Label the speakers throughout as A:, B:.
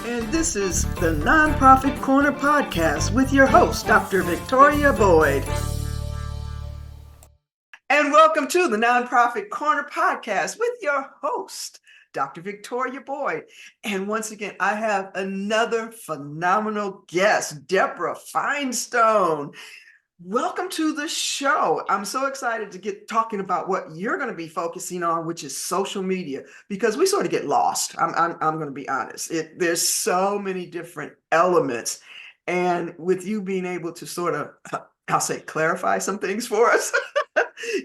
A: and this is the Nonprofit Corner podcast with your host, Dr. Victoria Boyd. And welcome to the Nonprofit Corner podcast with your host, Dr. Victoria Boyd. And once again, I have another phenomenal guest, Deborah Finestone. Welcome to the show. I'm so excited to get talking about what you're going to be focusing on, which is social media, because we sort of get lost. I'm going to be honest. There's so many different elements, and with you being able to sort of, I'll say, clarify some things for us,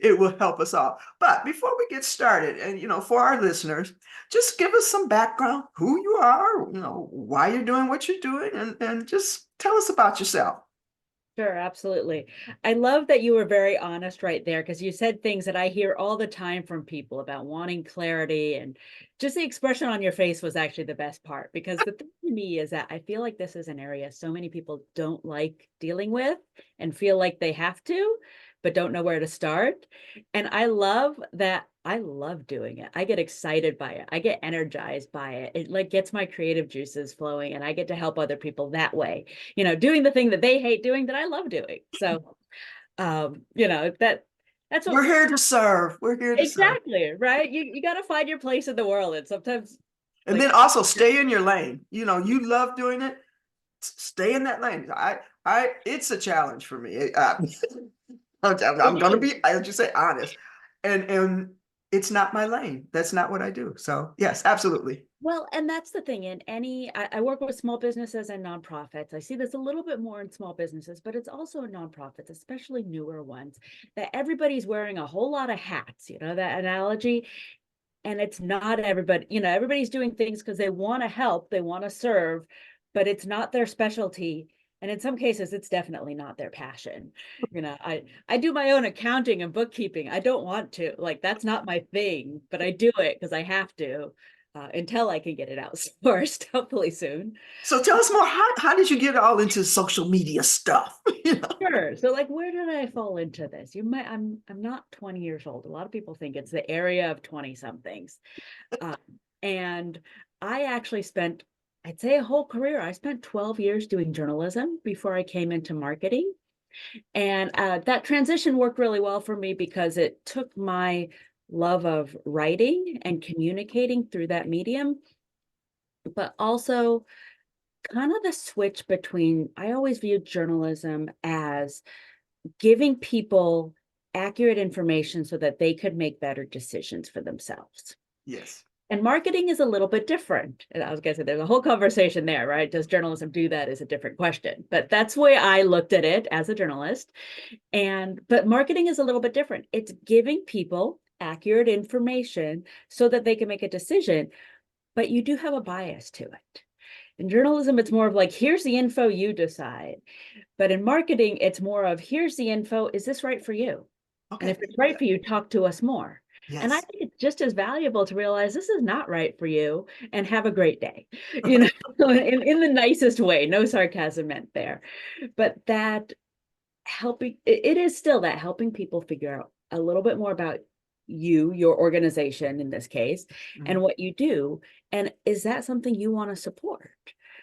A: it will help us all. But before we get started, and for our listeners, just give us some background, who you are, why you're doing what you're doing, and just tell us about yourself.
B: Sure, absolutely. I love that you were very honest right there, because you said things that I hear all the time from people about wanting clarity, and just the expression on your face was actually the best part, because the thing to me is that I feel like this is an area so many people don't like dealing with and feel like they have to, but don't know where to start. And I love that. I love doing it. I get excited by it. I get energized by it. It like gets my creative juices flowing, and I get to help other people that way, doing the thing that they hate doing that I love doing. So, that's what
A: We're here to serve. We're here to serve.
B: exactly, right? You got to find your place in the world. And sometimes,
A: And then also stay in your lane. You love doing it. Stay in that lane. It's a challenge for me. I'm going to be, I'll just say, honest. And it's not my lane. That's not what I do. So yes, absolutely.
B: Well, and that's the thing. I work with small businesses and nonprofits. I see this a little bit more in small businesses, but it's also in nonprofits, especially newer ones, that everybody's wearing a whole lot of hats, that analogy. And it's not everybody, everybody's doing things because they want to help, they want to serve, but it's not their specialty. And in some cases, it's definitely not their passion. I do my own accounting and bookkeeping. I don't want to, that's not my thing, but I do it because I have to until I can get it outsourced, hopefully soon.
A: So tell us more. How did you get all into social media stuff?
B: Sure. So where did I fall into this? I'm not 20 years old. A lot of people think it's the area of 20 somethings. And I actually spent, I'd say, a whole career. I spent 12 years doing journalism before I came into marketing. And that transition worked really well for me because it took my love of writing and communicating through that medium, but also kind of the switch between, I always viewed journalism as giving people accurate information so that they could make better decisions for themselves.
A: Yes.
B: And marketing is a little bit different. And I was going to say, there's a whole conversation there, right? Does journalism do that is a different question. But that's the way I looked at it as a journalist. But marketing is a little bit different. It's giving people accurate information so that they can make a decision, but you do have a bias to it. In journalism, it's more of here's the info, you decide. But in marketing, it's more of, here's the info, is this right for you? Okay. And if it's right for you, talk to us more. Yes. And I think it's just as valuable to realize this is not right for you and have a great day, in the nicest way, no sarcasm meant there. But that it is still that helping people figure out a little bit more about you, your organization in this case, and what you do. And is that something you want to support?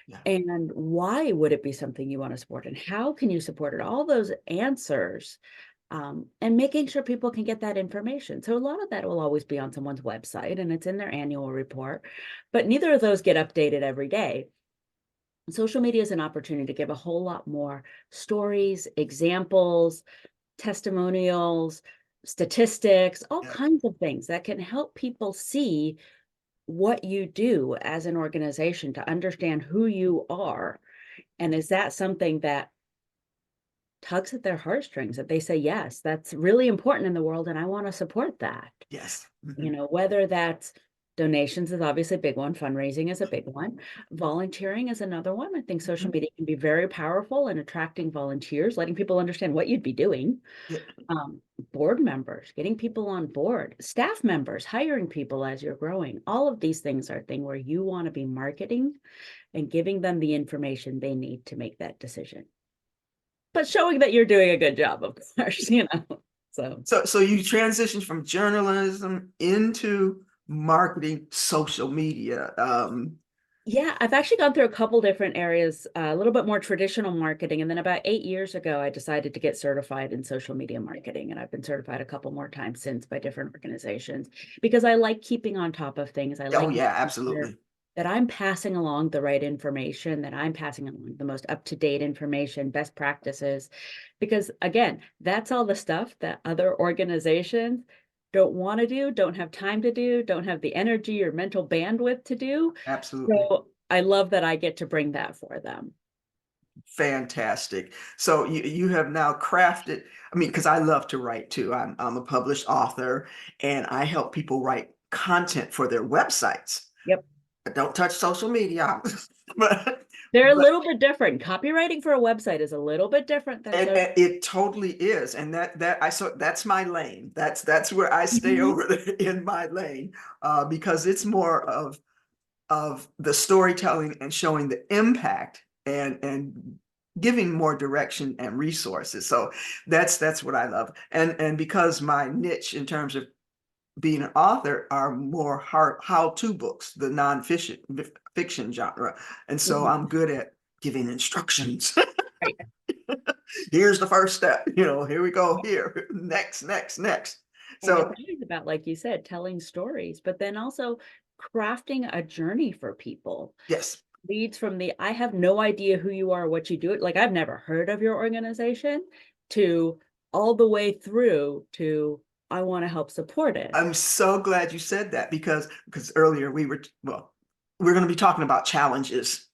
B: Yeah. And why would it be something you want to support? And how can you support it? All those answers, and making sure people can get that information. So a lot of that will always be on someone's website and it's in their annual report, but neither of those get updated every day. Social media is an opportunity to give a whole lot more stories, examples, testimonials, statistics, all kinds of things that can help people see what you do as an organization, to understand who you are. And is that something that tugs at their heartstrings, that they say, yes, that's really important in the world and I want to support that?
A: Yes.
B: Whether that's donations is obviously a big one. Fundraising is a big one. Volunteering is another one. I think social media can be very powerful in attracting volunteers, letting people understand what you'd be doing. Yeah. Board members, getting people on board, staff members, hiring people as you're growing. All of these things are a thing where you want to be marketing and giving them the information they need to make that decision. But showing that you're doing a good job, of course,
A: So you transitioned from journalism into marketing social media.
B: Yeah, I've actually gone through a couple different areas, a little bit more traditional marketing. And then about 8 years ago, I decided to get certified in social media marketing. And I've been certified a couple more times since by different organizations because I like keeping on top of things. I
A: Oh
B: like
A: yeah,
B: making sure
A: absolutely.
B: that I'm passing along the right information, that I'm passing along the most up-to-date information, best practices. Because again, that's all the stuff that other organizations don't want to do, don't have time to do, don't have the energy or mental bandwidth to do.
A: Absolutely.
B: So I love that I get to bring that for them.
A: Fantastic. So you have now crafted, I mean, because I love to write too. I'm a published author and I help people write content for their websites.
B: Yep.
A: I don't touch social media. but
B: They're a
A: but
B: little bit different. Copywriting for a website is a little bit different than social.
A: and it totally is. And that's my lane. That's where I stay
B: Mhm.
A: over there in my lane, because it's more of the storytelling and showing the impact and giving more direction and resources. So that's what I love. And because my niche in terms of being an author are more how-to books, the nonfiction fiction genre. And so
B: Mhm.
A: I'm good at giving instructions.
B: Right.
A: Here's the first step, here we go here. Next.
B: And it's
A: So
B: always about, like you said, telling stories, but then also crafting a journey for people.
A: yes,
B: Leads from the I have no idea who you are, what you do. Like I've never heard of your organization to all the way through to I want to help support it.
A: I'm so glad you said that because earlier we're going to be talking about challenges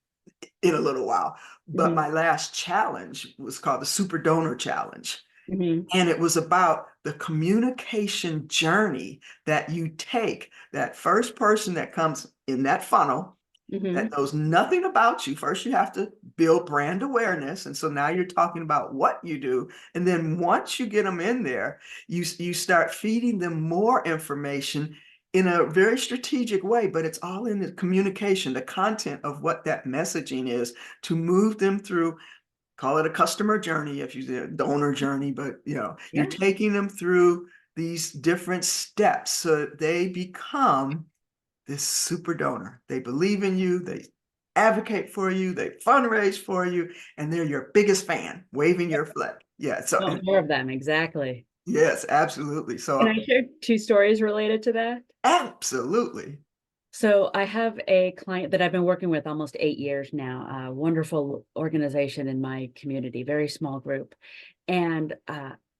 A: in a little while. But
B: Mhm.
A: my last challenge was called the Super Donor Challenge.
B: Mhm.
A: And it was about the communication journey that you take that first person that comes in that funnel that
B: Mhm.
A: knows nothing about you. First, you have to build brand awareness. And so now you're talking about what you do. And then once you get them in there, you start feeding them more information in a very strategic way, but it's all in the communication, the content of what that messaging is to move them through, call it a customer journey if you did a donor journey, but you're
B: Yeah.
A: taking them through these different steps so that they become this super donor. They believe in you, they advocate for you, they fundraise for you, and they're your biggest fan, waving your flag. Yeah. So,
B: Want more of them, exactly.
A: yes, absolutely.
B: Can
A: So,
B: I share two stories related to that?
A: absolutely.
B: So I have a client that I've been working with almost 8 years now, a wonderful organization in my community, very small group. And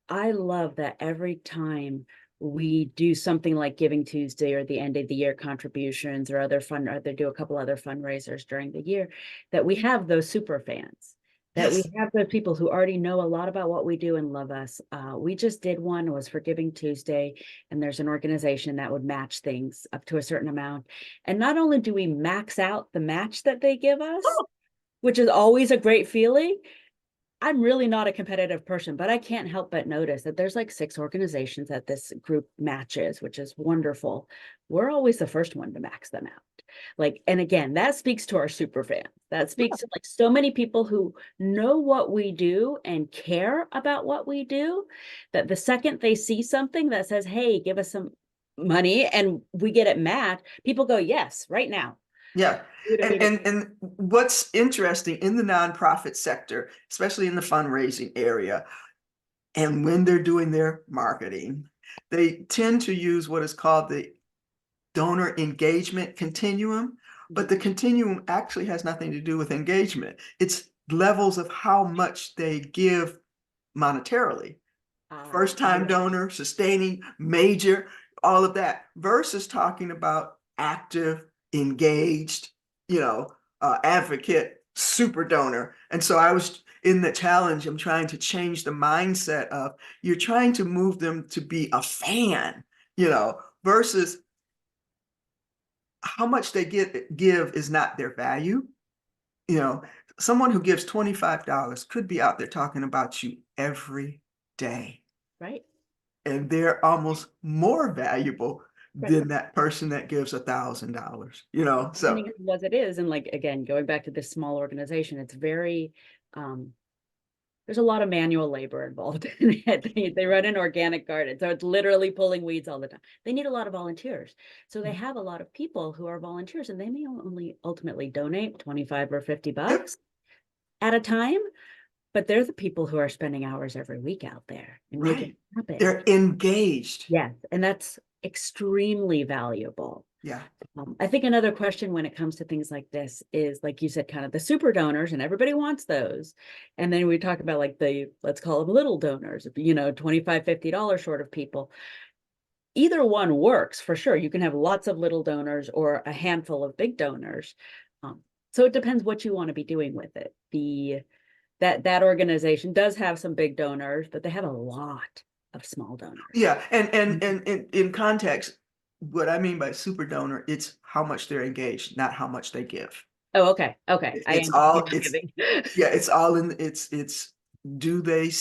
B: I love that every time we do something like Giving Tuesday or the end of the year contributions or or they do a couple other fundraisers during the year, that we have those super fans, that we
A: Yes.
B: have those people who already know a lot about what we do and love us. We just did one, it was for Giving Tuesday, and there's an organization that would match things up to a certain amount. And not only do we max out the match that they give us,
A: Oh,
B: which is always a great feeling. I'm really not a competitive person, but I can't help but notice that there's like 6 organizations that this group matches, which is wonderful. We're always the first one to max them out. Like, and again, that speaks to our super fans. That speaks
A: yeah.
B: to like so many people who know what we do and care about what we do, that the second they see something that says, "Hey, give us some money," and we get it matched, people go, "Yes, right now."
A: Yeah. And,
B: Immediately.
A: and and what's interesting in the nonprofit sector, especially in the fundraising area, and when they're doing their marketing, they tend to use what is called the donor engagement continuum, but the continuum actually has nothing to do with engagement. It's levels of how much they give monetarily. First time
B: Yeah,
A: donor, sustaining, major, all of that, versus talking about active, engaged, advocate, super donor. And so I was in the challenge, I'm trying to change the mindset of you're trying to move them to be a fan, versus how much they give is not their value. You know, Someone who gives $25 could be out there talking about you every day,
B: right.
A: and they're almost more valuable
B: Right.
A: than that person that gives $1,000. So
B: Depending on what it is, and like again, going back to this small organization, it's very um there's a lot of manual labor involved in it. They run an organic garden, so it's literally pulling weeds all the time. They need a lot of volunteers. So they have a lot of people who are volunteers, and they may only ultimately donate 25 or 50
A: Yep.
B: bucks at a time, but they're the people who are spending hours every week out there and making
A: Right.
B: it happen.
A: They're engaged.
B: Yes, and that's extremely valuable.
A: Yeah.
B: I think another question when it comes to things like this is, like you said, kind of the super donors, and everybody wants those. And then we talk about like the, let's call them little donors, $25, $50 sort of people. Either one works for sure. You can have lots of little donors or a handful of big donors. So it depends what you want to be doing with it. That organization does have some big donors, but they have a lot of small donors.
A: Yeah. And in context, what I mean by super donor, it's how much they're engaged, not how much they give.
B: Oh, okay. Okay. I
A: It's
B: am
A: all,
B: giving.
A: yeah, it's all in, do they,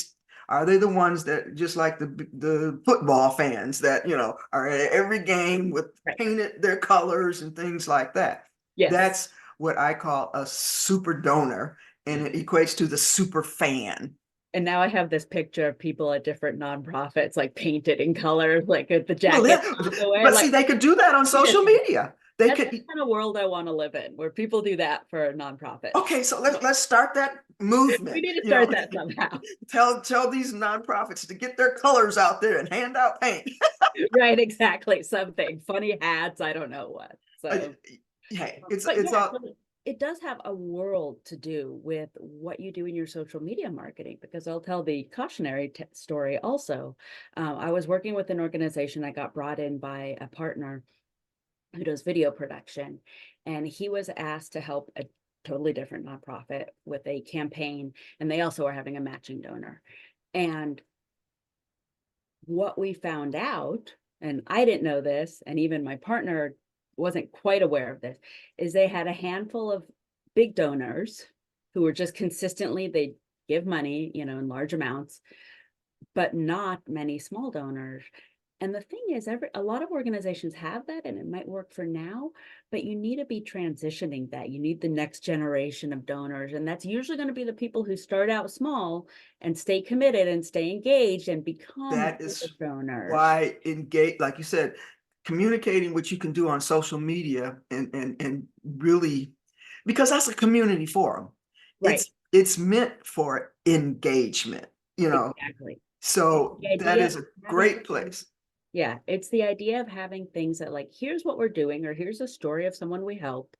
A: are they the ones that, just like the football fans that, are at every game with
B: Right.
A: painted their colors and things like that.
B: Yes.
A: That's what I call a super donor, and it equates to the super fan.
B: And now I have this picture of people at different nonprofits, like painted in color, like at the
A: Well,
B: jacket away.
A: but see, they could do that on social media. They
B: That's
A: could.
B: the kind of world I want to live in, where people do that for nonprofits.
A: Okay, so let's start that
B: We
A: movement.
B: need to start that somehow.
A: Tell these nonprofits to get their colors out there and hand out paint.
B: Right, exactly. Something funny hats. I don't know what. So
A: Hey,
B: but
A: it's
B: yeah,
A: all.
B: so it does have a world to do with what you do in your social media marketing, because I'll tell the cautionary story also. I was working with an organization. I got brought in by a partner who does video production, and he was asked to help a totally different nonprofit with a campaign, and they also are having a matching donor. And what we found out, and I didn't know this, and even my partner wasn't quite aware of this, is they had a handful of big donors who were just consistently, they give money, in large amounts, but not many small donors. And the thing is, a lot of organizations have that, and it might work for now, but you need to be transitioning that. You need the next generation of donors, and that's usually going to be the people who start out small and stay committed and stay engaged and become
A: That is
B: donors.
A: why engage, like you said, communicating what you can do on social media and really, because that's a community forum.
B: Right.
A: It's meant for engagement,
B: Exactly.
A: So
B: The
A: that
B: idea
A: is
B: of
A: a
B: having
A: great place.
B: Yeah, it's the idea of having things that, like, here's what we're doing, or here's a story of someone we helped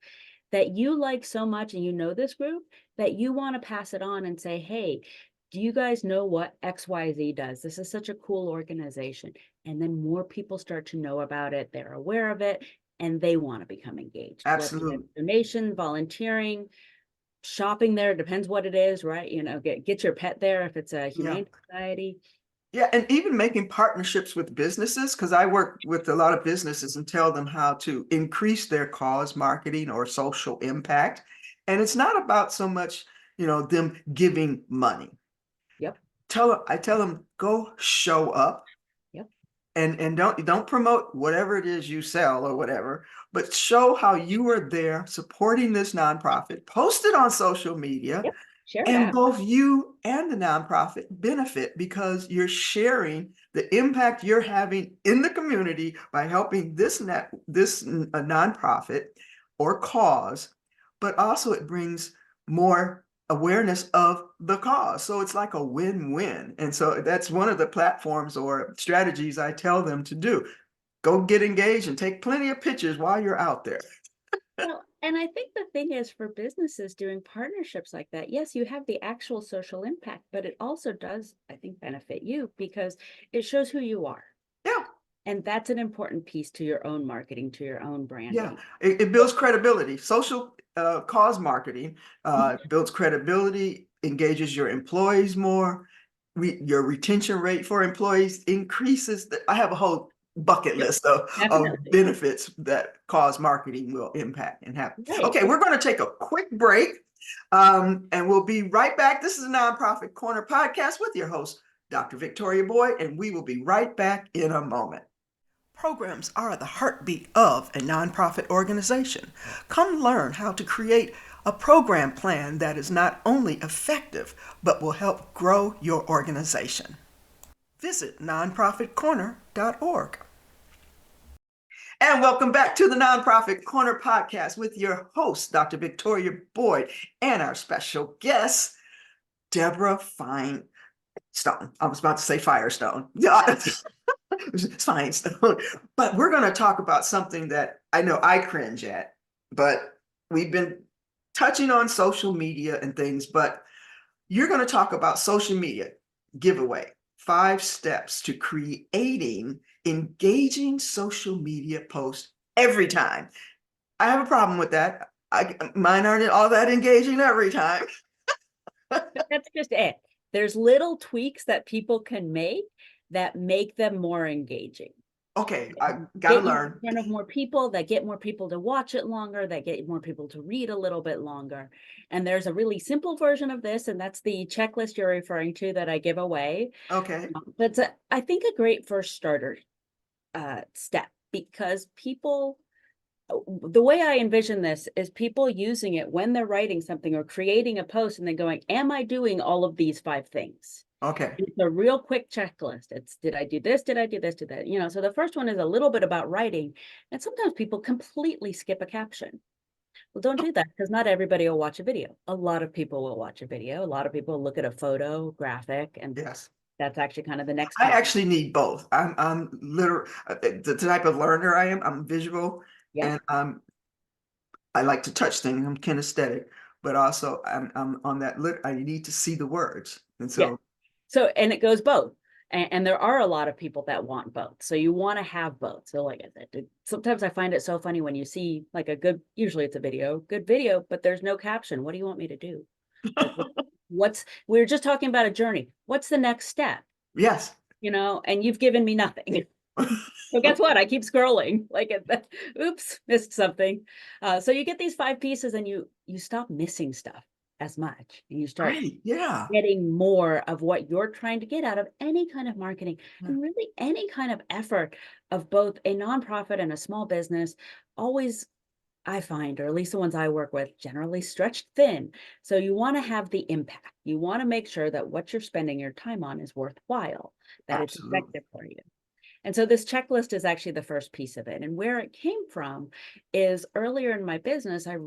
B: that you like so much, and this group, that you want to pass it on and say, hey, do you guys know what XYZ does? This is such a cool organization. And then more people start to know about it, they're aware of it, and they want to become engaged. Whether it's
A: Absolutely.
B: donation, volunteering, shopping there, depends what it is, right? Get your pet there if it's a
A: Yeah.
B: humane society.
A: Yeah, and even making partnerships with businesses, because I work with a lot of businesses and tell them how to increase their cause marketing or social impact. And it's not about so much, them giving money.
B: Yep.
A: I tell them, go show up,
B: Yep.
A: and don't promote whatever it is you sell or whatever, but show how you are there supporting this nonprofit, post it on social media,
B: Yep. Share it
A: and
B: out.
A: both you and the nonprofit benefit because you're sharing the impact you're having in the community by helping this nonprofit or cause, but also it brings more awareness of the cause. So it's like a win-win. And so that's one of the platforms or strategies I tell them to do. Go get engaged and take plenty of pictures while you're out there.
B: Well, and I think the thing is, for businesses doing partnerships like that, yes, you have the actual social impact, but it also does, I think, benefit you because it shows who you are.
A: Yeah.
B: And that's an important piece to your own marketing, to your own
A: Yeah,
B: branding.
A: it builds credibility. Social cause marketing builds credibility, engages your employees more. Your retention rate for employees increases. I have a whole bucket
B: Yep,
A: list of
B: definitely.
A: benefits that cause marketing will impact and have.
B: Right.
A: Okay, we're going to take a quick break, and we'll be right back. This is a Nonprofit Corner podcast with your host, Dr. Victoria Boyd, and we will be right back in a moment. Programs are the heartbeat of a nonprofit organization. Come learn how to create a program plan that is not only effective, but will help grow your organization. Visit nonprofitcorner.org. And welcome back to the Nonprofit Corner podcast with your host, Dr. Victoria Boyd, and our special guest, Deborah Finestone. I was about to say Firestone. Finestone. But we're going to talk about something that I know I cringe at, but we've been touching on social media and things, but you're going to talk about social media giveaway, 5 steps to creating engaging social media posts every time. I have a problem with that. Mine aren't all that engaging every time.
B: But that's just it. There's little tweaks that people can make that make them more engaging.
A: Okay, I gotta learn.
B: In front of more people, that get more people to watch it longer, that get more people to read a little bit longer. And there's a really simple version of this, and that's the checklist you're referring to that I give away.
A: Okay.
B: That's, I think, a great first starter step, because people, the way I envision this is people using it when they're writing something or creating a post and then going, am I doing all of these 5 things?
A: Okay.
B: It's a real quick checklist. It's, did I do this? Did I do this? Did that? So the first one is a little bit about writing. And sometimes people completely skip a caption. Well, don't do that, because not everybody will watch a video. A lot of people will watch a video. A lot of people look at a photo, graphic, and
A: Yes.
B: that's actually kind of the next
A: I
B: step.
A: actually need both. I'm literal the type of learner I am. I'm visual,
B: Yeah.
A: and I like to touch things. I'm kinesthetic, but also I'm on that I need to see the words, and
B: Yeah.
A: so
B: So, and it goes both. And there are a lot of people that want both. So you want to have both. So like I said, sometimes I find it so funny when you see like a good, usually it's a video, good video, but there's no caption. What do you want me to do? Like, we were just talking about a journey. What's the next step?
A: yes.
B: And you've given me nothing. So guess what? I keep scrolling. Like, oops, missed something. So you get these 5 pieces, and you stop missing stuff as much, and you start
A: Right. Yeah.
B: getting more of what you're trying to get out of any kind of marketing, and really any kind of effort of both a nonprofit and a small business. Always, I find, or at least the ones I work with, generally stretched thin. So you want to have the impact. You want to make sure that what you're spending your time on is worthwhile, that it's
A: Absolutely.
B: effective for you. And so this checklist is actually the first piece of it. And where it came from is earlier in my business, I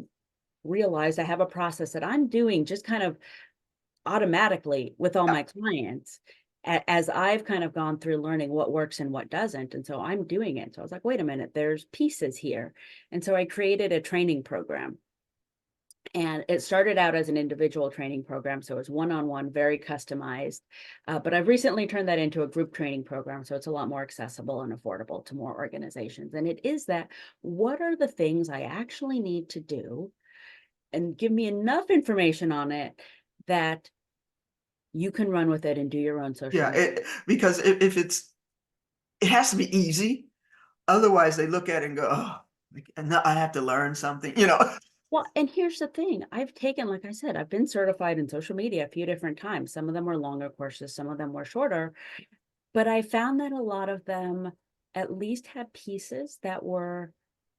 B: realized I have a process that I'm doing just kind of automatically with all my clients, as I've kind of gone through learning what works and what doesn't. And so I'm doing it. So I was like, wait a minute, there's pieces here. And so I created a training program. And it started out as an individual training program. So it was one-on-one, very customized. But I've recently turned that into a group training program. So it's a lot more accessible and affordable to more organizations. And it is that, what are the things I actually need to do? And give me enough information on it that you can run with it and do your own social media.
A: Because if it has to be easy. Otherwise, they look at it and go, oh, and now I have to learn something.
B: Well, and here's the thing. I've taken, like I said, I've been certified in social media a few different times. Some of them were longer courses, some of them were shorter. But I found that a lot of them at least had pieces that were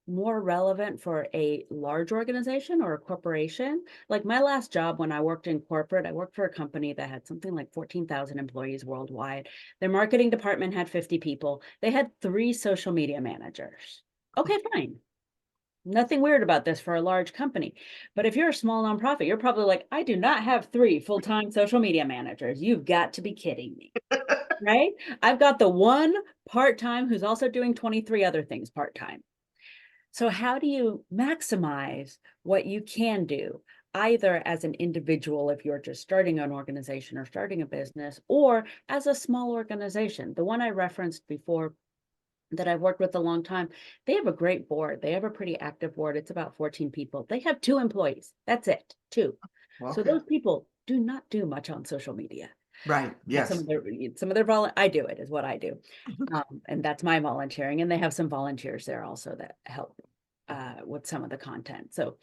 B: more relevant for a large organization or a corporation. Like my last job, when I worked in corporate, I worked for a company that had something like 14,000 employees worldwide. Their marketing department had 50 people. They had 3 social media managers. Okay, fine. Nothing weird about this for a large company. But if you're a small nonprofit, you're probably like, I do not have 3 full-time social media managers. You've got to be kidding me. Right? I've got the one part-time who's also doing 23 other things part-time. So how do you maximize what you can do, either as an individual, if you're just starting an organization or starting a business, or as a small organization? The one I referenced before that I've worked with a long time, they have a great board. They have a pretty active board. It's about 14 people. They have 2 employees. That's it, 2. So
A: Okay.
B: those people do not do much on social media.
A: Right. Yes.
B: Some of their I do it, is what I do. And that's my volunteering. And they have some volunteers there also that help with some of the content. So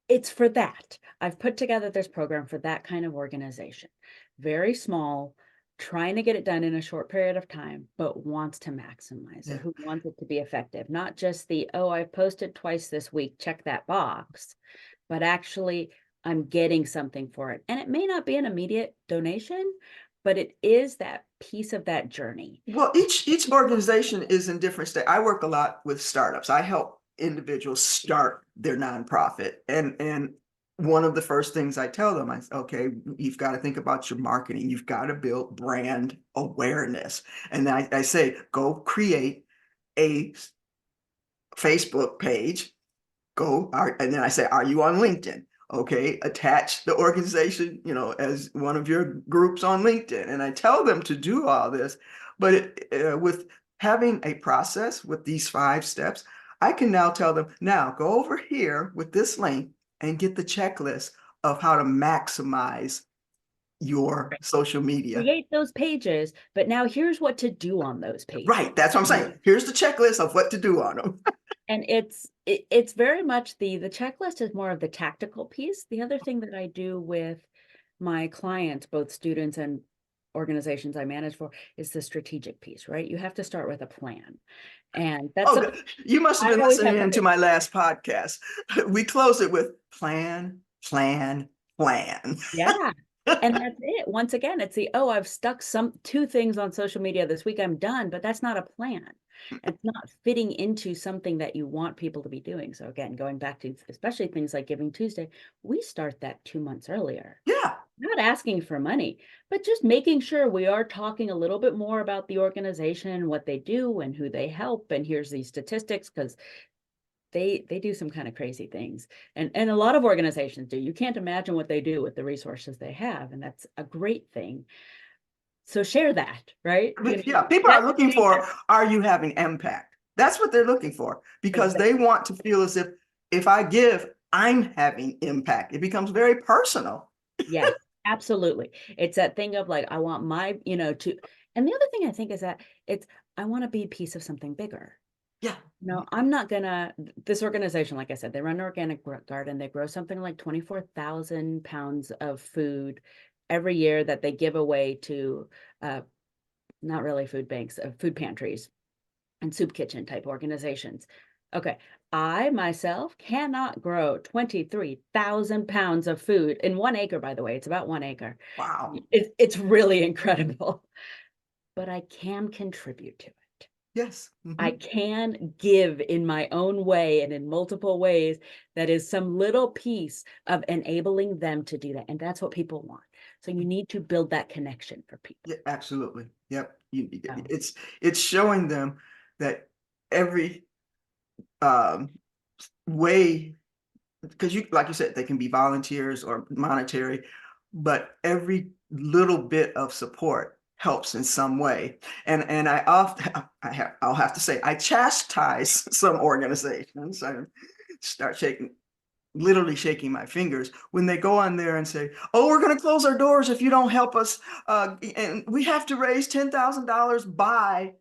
B: it's for that. I've put together this program for that kind of organization. Very small, trying to get it done in a short period of time, but wants to maximize it, who wants it to be effective. Not just the, oh, I've posted twice this week, check that box, but actually I'm getting something for it. And it may not be an immediate donation, but it is that piece of that journey.
A: Well, each organization is in different state. I work a lot with startups. I help individuals start their nonprofit, and one of the first things I tell them, okay, you've got to think about your marketing. You've got to build brand awareness, and I say, go create a Facebook page. And then I say, are you on LinkedIn? Okay, attach the organization, as one of your groups on LinkedIn. And I tell them to do all this, but with having a process with these 5 steps, I can now tell them, now go over here with this link and get the checklist of how to maximize your social media.
B: Create those pages, but now here's what to do on those pages.
A: Right, that's what I'm saying. Here's the checklist of what to do on them.
B: And it's very much the checklist is more of the tactical piece. The other thing that I do with my clients, both students and organizations I manage for, is the strategic piece, right? You have to start with a plan. And that's
A: you must have been listening into my last podcast. We close it with plan, plan, plan.
B: Yeah. And that's it. Once again, it's I've stuck 2 things on social media this week, I'm done, but that's not a plan. It's not fitting into something that you want people to be doing. So again, going back to especially things like Giving Tuesday, we start that 2 months earlier.
A: Yeah.
B: Not asking for money, but just making sure we are talking a little bit more about the organization, what they do and who they help. And here's these statistics, because they do some kind of crazy things. And a lot of organizations do. You can't imagine what they do with the resources they have. And that's a great thing. So share that, right?
A: Yeah, people are looking for, are you having impact? That's what they're looking for, because they want to feel as if I give, I'm having impact. It becomes very personal.
B: Yeah, absolutely. It's that thing of like, I want my, and the other thing I think is that I want to be a piece of something bigger.
A: Yeah.
B: No, I'm not gonna, this organization, like I said, they run an organic garden. They grow something like 24,000 pounds of food every year that they give away to, not really food banks, food pantries and soup kitchen type organizations. Okay, I myself cannot grow 23,000 pounds of food in 1 acre, by the way. It's about 1 acre.
A: Wow.
B: It's really incredible, but I can contribute to it.
A: Yes.
B: I can give in my own way and in multiple ways. That is some little piece of enabling them to do that. And that's what people want. So you need to build that connection for people.
A: Yeah, absolutely. Yep. It's showing them that every way, because like you said, they can be volunteers or monetary, but every little bit of support helps in some way. And I'll have to say, I chastise some organizations. I start literally shaking my fingers when they go on there and say, oh, we're going to close our doors if you don't help us. And we have to raise $10,000 by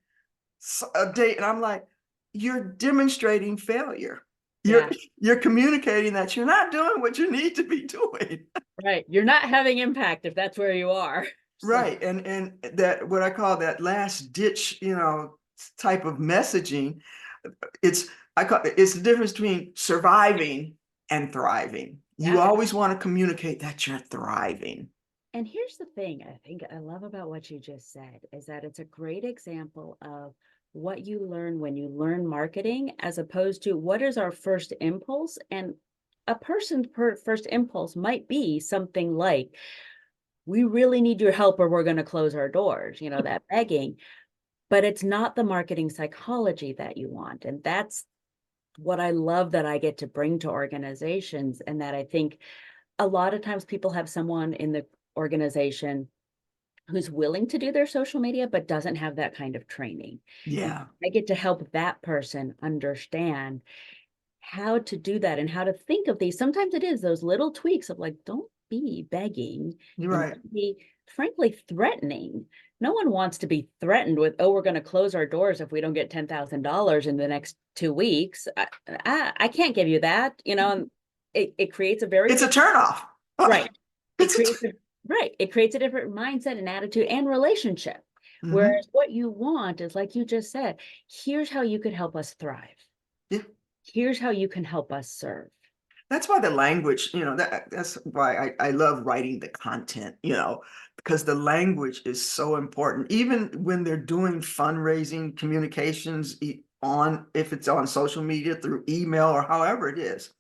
A: a date. And I'm like, you're demonstrating failure. You're communicating that you're not doing what you need to be doing.
B: Right. You're not having impact if that's where you are.
A: Right. And that, what I call that last ditch, type of messaging, it's the difference between surviving and thriving. You always want to communicate that you're thriving.
B: And here's the thing I think I love about what you just said is that it's a great example of what you learn when you learn marketing, as opposed to what is our first impulse. And a person's first impulse might be something like, we really need your help or we're going to close our doors, that begging. But it's not the marketing psychology that you want. And that's what I love that I get to bring to organizations. And that I think a lot of times people have someone in the organization who's willing to do their social media, but doesn't have that kind of training.
A: Yeah.
B: And I get to help that person understand how to do that and how to think of these. Sometimes it is those little tweaks of like, don't be begging.
A: Right.
B: Be frankly threatening. No one wants to be threatened with, oh, we're going to close our doors if we don't get $10,000 in the next 2 weeks. I can't give you that. It creates a
A: it's a turnoff.
B: Right. It creates a different mindset and attitude and relationship. Whereas what you want is, like you just said, here's how you could help us thrive.
A: Yeah.
B: Here's how you can help us serve.
A: That's why the language, that's why I love writing the content, because the language is so important. Even when they're doing fundraising communications if it's on social media through email or however it is,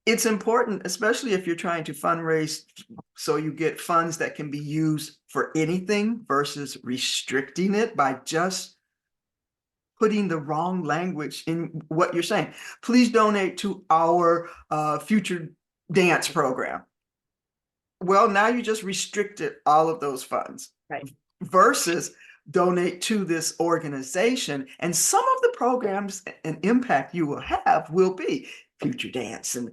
A: it's important, especially if you're trying to fundraise so you get funds that can be used for anything versus restricting it by just putting the wrong language in what you're saying. Please donate to our future dance program. Well, now you just restricted all of those funds.
B: Right.
A: Versus donate to this organization. And some of the programs and impact you will have will be future dance and,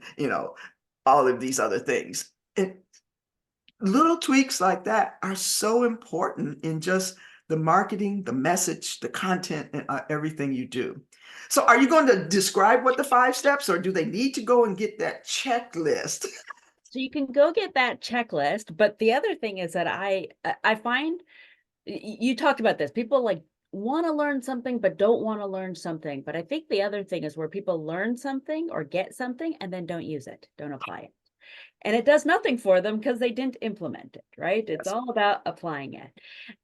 A: all of these other things. And little tweaks like that are so important in just the marketing, the message, the content, and everything you do. So are you going to describe what the 5 steps, or do they need to go and get that checklist?
B: So you can go get that checklist, but the other thing is that I find you talked about this. People like want to learn something, but don't want to learn something. But I think the other thing is where people learn something or get something and then don't use it, don't apply it. And it does nothing for them because they didn't implement it, right? It's
A: Yes.
B: all about applying it.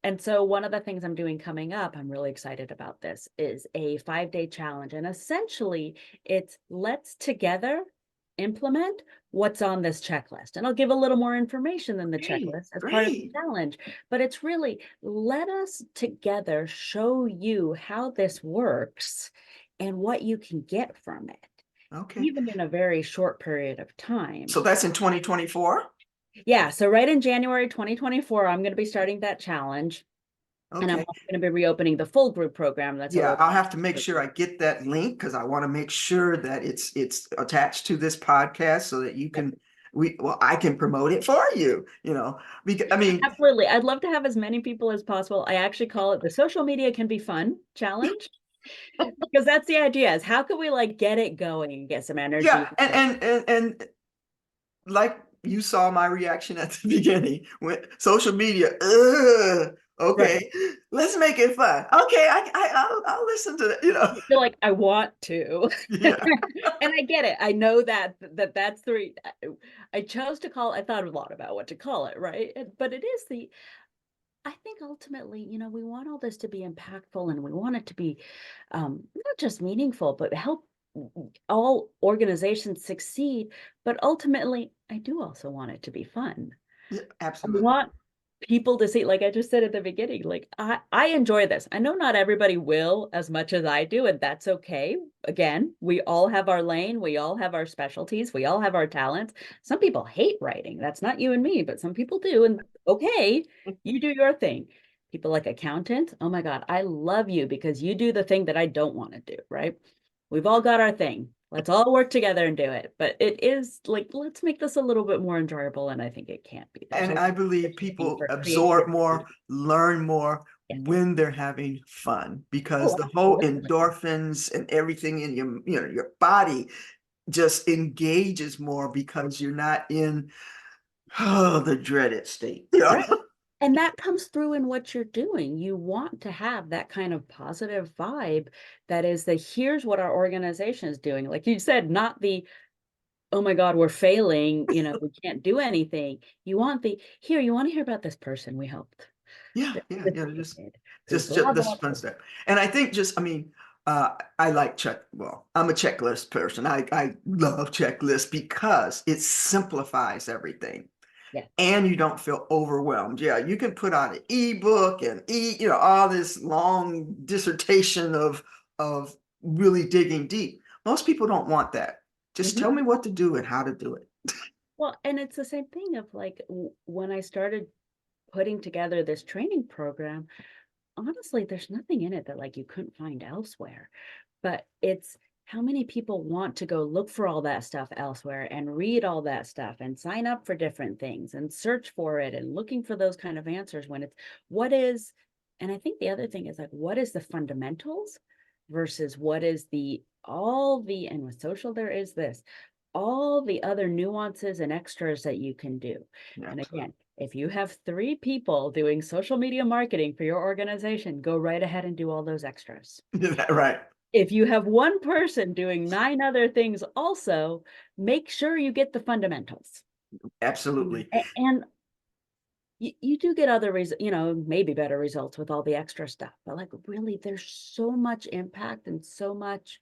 B: And so one of the things I'm doing coming up, I'm really excited about this, is a 5-day challenge. And essentially it's let's together implement what's on this checklist. And I'll give a little more information than the checklist as part of the
A: Great.
B: challenge, but it's really let us together show you how this works and what you can get from it,
A: Okay.
B: even in a very short period of time.
A: So that's in 2024?
B: Yeah, so right in January 2024, I'm going to be starting that challenge. And I'm
A: Okay.
B: also going to be reopening the full group program. That's
A: Yeah,
B: a
A: I'll have to make sure I get that link because I want to make sure that it's attached to this podcast so that you can I can promote it for you, because I mean,
B: absolutely. I'd love to have as many people as possible. I actually call it the social media can be fun challenge because that's the idea is how can we like get it going and get some energy?
A: yeah, and like you saw my reaction at the beginning when social media,
B: Right.
A: okay, let's make it fun. Okay, I'll listen to it,
B: I feel like I want to.
A: yeah.
B: And I get it. I know that's the I chose to call I thought a lot about what to call it, right? But it is I think ultimately, we want all this to be impactful and we want it to be not just meaningful, but help all organizations succeed. But ultimately, I do also want it to be fun.
A: Yeah,
B: I
A: absolutely.
B: want people to see, like I just said at the beginning, like I enjoy this. I know not everybody will as much as I do, and that's okay. Again, we all have our lane, we all have our specialties, we all have our talents. Some people hate writing. That's not you and me, but some people do. And okay, you do your thing. People like accountants, oh my God, I love you because you do the thing that I don't want to do, right? We've all got our thing. Let's all work together and do it. But it is like, let's make this a little bit more enjoyable. And I think it can't be. There's
A: And
B: a
A: I believe
B: opportunity
A: people
B: for
A: absorb more,
B: creativity.
A: learn more
B: Yeah.
A: when they're having fun because
B: Oh,
A: the whole
B: absolutely.
A: endorphins and everything in your body just engages more because you're not in the dreaded state.
B: Right. And that comes through in what you're doing. You want to have that kind of positive vibe that is the here's what our organization is doing. Like you said, not the, oh my God, we're failing, we can't do anything. You want the here, you want to hear about this person we helped.
A: Yeah,
B: This
A: yeah,
B: this
A: yeah.
B: kid who
A: Just
B: blah
A: this
B: blah
A: fun
B: blah.
A: stuff. And I think I mean, I like I'm a checklist person. I love checklists because it simplifies everything
B: Yeah.
A: and you don't feel overwhelmed. Yeah, you can put on an ebook and all this long dissertation of really digging deep. Most people don't want that. Just
B: Mhm.
A: tell me what to do and how to do it.
B: Well, and it's the same thing of like when I started putting together this training program, honestly, there's nothing in it that like you couldn't find elsewhere. But it's how many people want to go look for all that stuff elsewhere and read all that stuff and sign up for different things and search for it and looking for those kind of answers when it's what is, and I think the other thing is like, what is the fundamentals versus what is and with social, there is this, all the other nuances and extras that you can do.
A: Yeah,
B: And
A: absolutely.
B: again, if you have 3 people doing social media marketing for your organization, go right ahead and do all those extras.
A: Right.
B: if you have one person doing 9 other things also, make sure you get the fundamentals.
A: Absolutely.
B: And you do get other maybe better results with all the extra stuff, but like really there's so much impact and so much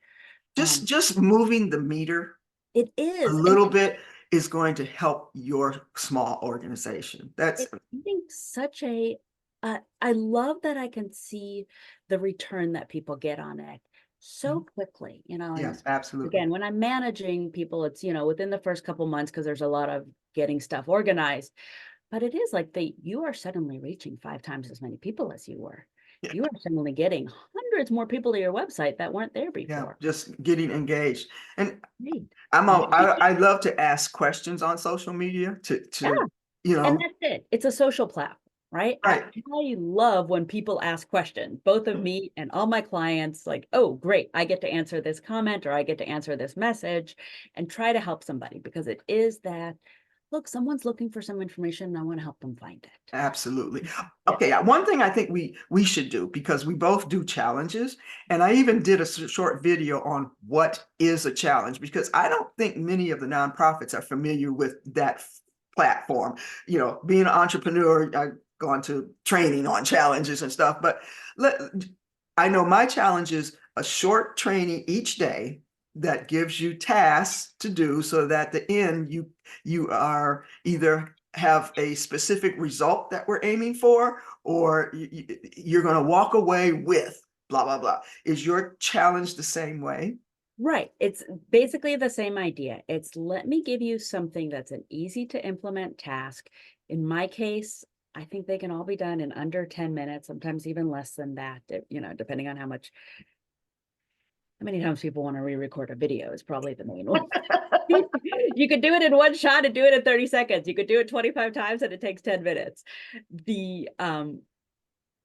A: Just moving the meter
B: it
A: a
B: is. And
A: little bit is going to help your small organization. That's
B: I think such a I love that I can see the return that people get on it so quickly, and
A: yes, absolutely.
B: again, when I'm managing people, it's, within the first couple months because there's a lot of getting stuff organized. But it is like you are suddenly reaching 5 times as many people as you were.
A: Yeah,
B: You are suddenly getting hundreds more people to your website that weren't there
A: yeah,
B: before.
A: just getting engaged. And
B: Right.
A: I love to ask questions on social media
B: Yeah.
A: you
B: And
A: know,
B: that's it. It's a social platform, right?
A: right.
B: I love when people ask questions, both of me and all my clients, like, oh, great, I get to answer this comment or I get to answer this message and try to help somebody because it is that, look, someone's looking for some information and I want to help them find it.
A: Absolutely.
B: Yeah.
A: Okay, one thing I think we should do, because we both do challenges, and I even did a short video on what is a challenge, because I don't think many of the nonprofits are familiar with that platform. Being an entrepreneur, I've gone to training on challenges and stuff, but let, I know my challenge is a short training each day that gives you tasks to do, so that at the end you are either have a specific result that we're aiming for, or you're going to walk away with blah, blah, blah. Is your challenge the same way?
B: Right. It's basically the same idea. It's let me give you something that's an easy to implement task. In my case, I think they can all be done in under 10 minutes, sometimes even less than that, depending on how many times people want to re-record a video is probably the main one. You could do it in one shot and do it in 30 seconds. You could do it 25 times and it takes 10 minutes.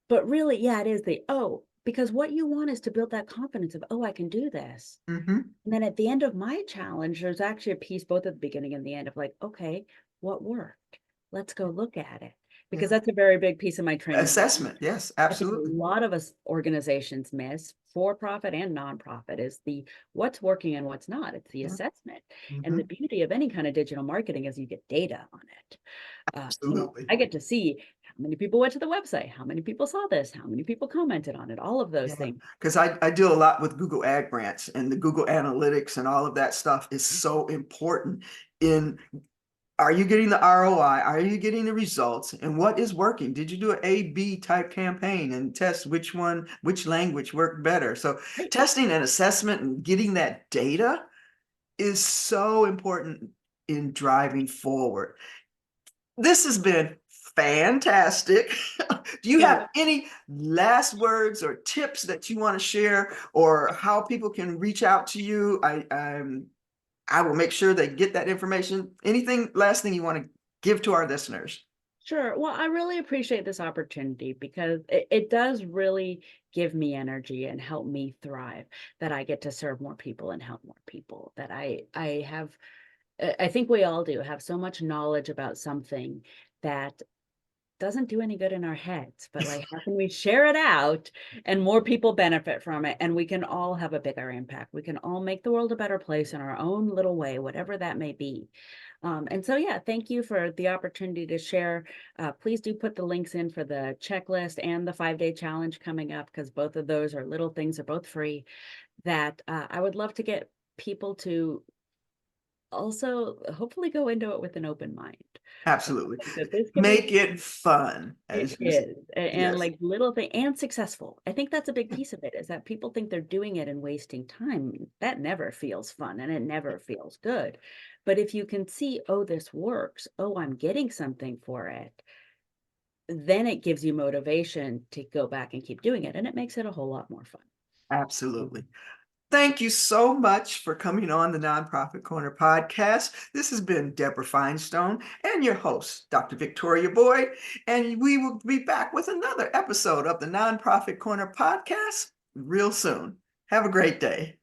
B: But really, yeah, it is because what you want is to build that confidence of, I can do this.
A: Mm-hmm.
B: And then at the end of my challenge, there's actually a piece both at the beginning and the end of like, okay, what worked? Let's go look at it. Because
A: Yeah.
B: that's a very big piece of my training.
A: Assessment. Yes,
B: I think a
A: absolutely.
B: lot of us organizations miss, for profit and nonprofit, is the what's working and what's not. It's the
A: Yeah.
B: assessment. And
A: Mm-hmm.
B: the beauty of any kind of digital marketing is you get data on it.
A: Absolutely.
B: I get to see how many people went to the website, how many people saw this, how many people commented on it, all of those
A: Yeah,
B: things.
A: because I deal a lot with Google Ad Grants, and the Google Analytics and all of that stuff is so important in, are you getting the ROI? Are you getting the results? And what is working? Did you do an A/B type campaign and test which language worked better? So
B: Right.
A: testing and assessment and getting that data is so important in driving forward. This has been fantastic. Do you
B: Yeah.
A: have any last words or tips that you want to share, or how people can reach out to you? I will make sure they get that information. Anything, last thing you want to give to our listeners?
B: Sure. Well, I really appreciate this opportunity because it does really give me energy and help me thrive that I get to serve more people and help more people. That I have, I think we all do have so much knowledge about something that doesn't do any good in our heads, but like how can we share it out and more people benefit from it and we can all have a bigger impact. We can all make the world a better place in our own little way, whatever that may be. And so, yeah, thank you for the opportunity to share. Please do put the links in for the checklist and the 5-day challenge coming up, because both of those are little things, they're both free, that I would love to get people to also hopefully go into it with an open mind.
A: Absolutely.
B: That this can be
A: Make it fun,
B: it
A: as you said.
B: is, and
A: Yes.
B: like little thing and successful. I think that's a big piece of it, is that people think they're doing it and wasting time. That never feels fun and it never feels good. But if you can see, this works, I'm getting something for it, then it gives you motivation to go back and keep doing it. And it makes it a whole lot more fun.
A: Absolutely. Thank you so much for coming on the Nonprofit Corner podcast. This has been Deborah Finestone and your host, Dr. Victoria Boyd, and we will be back with another episode of the Nonprofit Corner podcast real soon. Have a great day.